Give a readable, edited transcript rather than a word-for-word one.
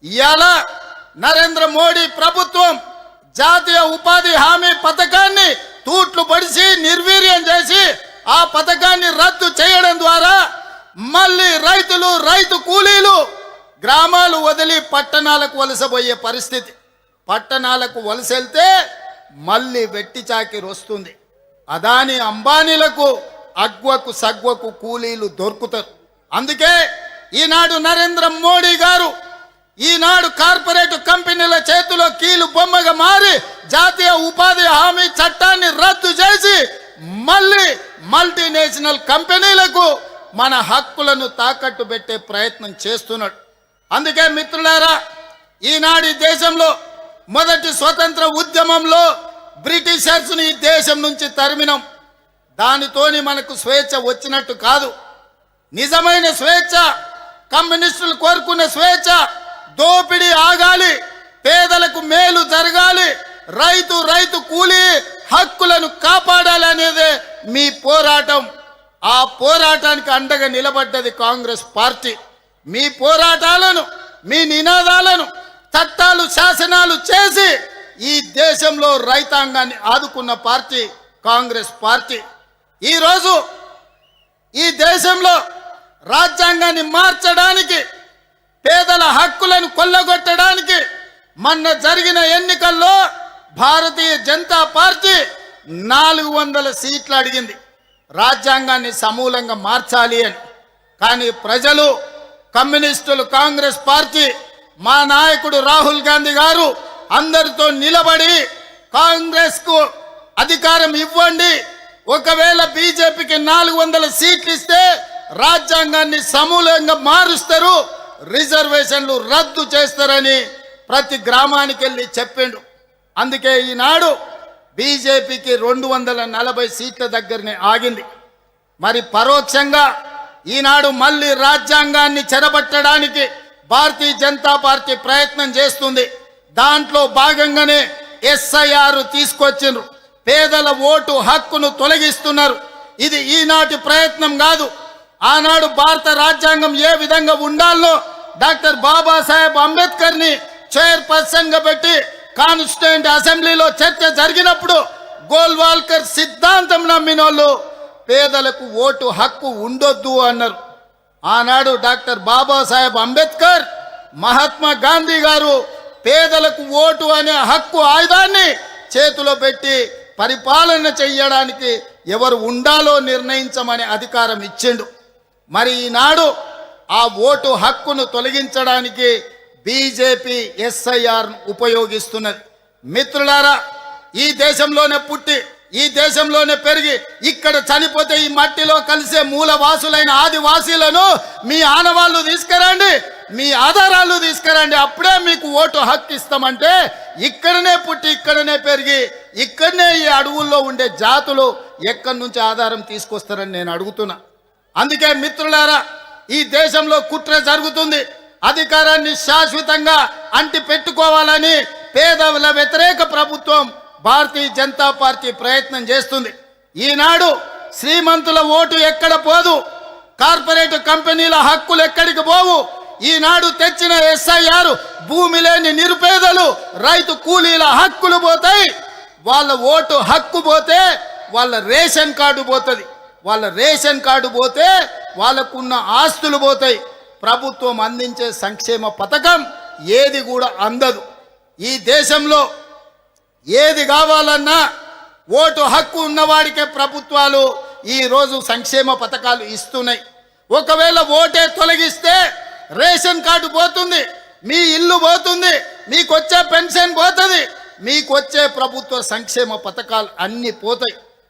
ఇవాళ నరేంద్ర మోడీ ప్రభుత్వం జాతీయ ఉపాధి హామీ పథకాన్ని తూట్లు పడిసి నిర్వీర్యం చేసి ఆ పథకాన్ని రద్దు చేయడం ద్వారా మళ్ళీ రైతులు రైతు కూలీలు గ్రామాలు వదిలి పట్టణాలకు వలసపోయే పరిస్థితి. పట్టణాలకు వలసెళ్తే మళ్ళీ వెట్టి చాకిరి వస్తుంది. అదాని అంబానీలకు అగ్వకు సగ్వకు కూలీలు దొరుకుతారు. అందుకే ఈనాడు నరేంద్ర మోడీ గారు ఈనాడు కార్పొరేట్ కంపెనీల చేతిలో కీలు బొమ్మగా మారి జాతీయ ఉపాధి హామీ చట్టాన్ని రద్దు చేసి మళ్ళీ మల్టీనేషనల్ కంపెనీలకు మన హక్కులను తాకట్టు పెట్టే ప్రయత్నం చేస్తున్నాడు. అందుకే మిత్రులారా, ఈనాడు దేశంలో మొదటి స్వతంత్ర ఉద్యమంలో బ్రిటిషర్స్ని ఈ దేశం నుంచి తరిమినాం. దానితోని మనకు స్వేచ్ఛ వచ్చినట్టు కాదు. నిజమైన స్వేచ్ఛ, కమ్యూనిస్టులు కోరుకునే స్వేచ్ఛ, దోపిడీ ఆగాలి, పేదలకు మేలు జరగాలి, రైతు కూలీ హక్కులను కాపాడాలి అనేదే మీ పోరాటం. ఆ పోరాటానికి అండగా నిలబడ్డది కాంగ్రెస్ పార్టీ. మీ పోరాటాలను, మీ నినాదాలను చట్టాలు శాసనాలు చేసి ఈ దేశంలో రైతాంగాన్ని ఆదుకున్న పార్టీ కాంగ్రెస్ పార్టీ. ఈరోజు ఈ దేశంలో రాజ్యాంగాన్ని మార్చడానికి, పేదల హక్కులను కొల్లగొట్టడానికి మొన్న జరిగిన ఎన్నికల్లో భారతీయ జనతా పార్టీ 400 సీట్లు అడిగింది రాజ్యాంగాన్ని సమూలంగా మార్చాలి అని. కానీ ప్రజలు, కమ్యూనిస్టులు, కాంగ్రెస్ పార్టీ, మా నాయకుడు రాహుల్ గాంధీ గారు అందరితో నిలబడి కాంగ్రెస్కు అధికారం ఇవ్వండి, ఒకవేళ బీజేపీకి 400 సీట్లు ఇస్తే రాజ్యాంగాన్ని సమూలంగా మారుస్తారు, రిజర్వేషన్లు రద్దు చేస్తారని ప్రతి గ్రామానికి వెళ్ళి చెప్పిండు. అందుకే ఈనాడు బీజేపీకి 240 సీట్ల దగ్గరనే ఆగింది. మరి పరోక్షంగా ఈనాడు మళ్ళీ రాజ్యాంగాన్ని చెరబట్టడానికి భారతీయ జనతా పార్టీ ప్రయత్నం చేస్తుంది. దాంట్లో భాగంగానే ఎస్ఐఆర్ తీసుకొచ్చిండ్రు. పేదల ఓటు హక్కును తొలగిస్తున్నారు. ఇది ఈనాటి ప్రయత్నం కాదు. ఆనాడు భారత రాజ్యాంగం ఏ విధంగా ఉండాలో డాక్టర్ బాబాసాహెబ్ అంబేద్కర్ని చైర్పర్సన్ గా పెట్టి కాన్స్టిట్యూయెంట్ అసెంబ్లీలో చర్చ జరిగినప్పుడు గోల్వాల్కర్ సిద్ధాంతం నమ్మిన వాళ్ళు పేదలకు ఓటు హక్కు ఉండొద్దు అన్నారు. ఆనాడు డాక్టర్ బాబాసాహెబ్ అంబేద్కర్, మహాత్మా గాంధీ గారు పేదలకు ఓటు అనే హక్కు ఆయుధాన్ని చేతిలో పెట్టి పరిపాలన చెయ్యడానికి ఎవరు ఉండాలో నిర్ణయించమని అధికారం ఇచ్చిండు. మరి ఈనాడు ఆ ఓటు హక్కును తొలగించడానికి బీజేపీ ఎస్ఐఆర్ను ఉపయోగిస్తున్నది. మిత్రులారా, ఈ దేశంలోనే పుట్టి, ఈ దేశంలోనే పెరిగి, ఇక్కడ చనిపోతే ఈ మట్టిలో కలిసే మూలవాసులైన ఆదివాసీలను మీ ఆనవాళ్ళు తీసుకురండి, మీ ఆధారాలు తీసుకురండి, అప్పుడే మీకు ఓటు హక్కు ఇస్తామంటే ఇక్కడనే పుట్టి, ఇక్కడనే పెరిగి, ఇక్కడనే ఈ అడవుల్లో ఉండే జాతులు ఎక్కడి నుంచి ఆధారం తీసుకొస్తారని నేను అడుగుతున్నా. అందుకే మిత్రులారా, ఈ దేశంలో కుట్ర జరుగుతుంది. అధికారాన్ని శాశ్వతంగా అంటి పెట్టుకోవాలని పేదల వ్యతిరేక ప్రభుత్వం భారతీయ జనతా పార్టీ ప్రయత్నం చేస్తుంది. ఈనాడు శ్రీమంతుల ఓటు ఎక్కడ పోదు, కార్పొరేట్ కంపెనీల హక్కులు ఎక్కడికి పోవు. ఈనాడు తెచ్చిన ఎస్ఐఆర్ భూమి లేని నిరుపేదలు, రైతు కూలీల హక్కులు పోతాయి. వాళ్ళ ఓటు హక్కు పోతే వాళ్ళ రేషన్ కార్డు పోతుంది. వాళ్ళ రేషన్ కార్డు పోతే వాళ్ళకున్న ఆస్తులు పోతాయి. ప్రభుత్వం అందించే సంక్షేమ పథకం ఏది కూడా అందదు. ఈ దేశంలో ఏది కావాలన్నా ఓటు హక్కు ఉన్నవాడికే ప్రభుత్వాలు ఈరోజు సంక్షేమ పథకాలు ఇస్తున్నాయి. ఒకవేళ ఓటే తొలగిస్తే రేషన్ కార్డు పోతుంది, మీ ఇల్లు పోతుంది, మీకు వచ్చే పెన్షన్ పోతుంది, మీకు వచ్చే ప్రభుత్వ సంక్షేమ పథకాలు అన్నీ పోతాయి.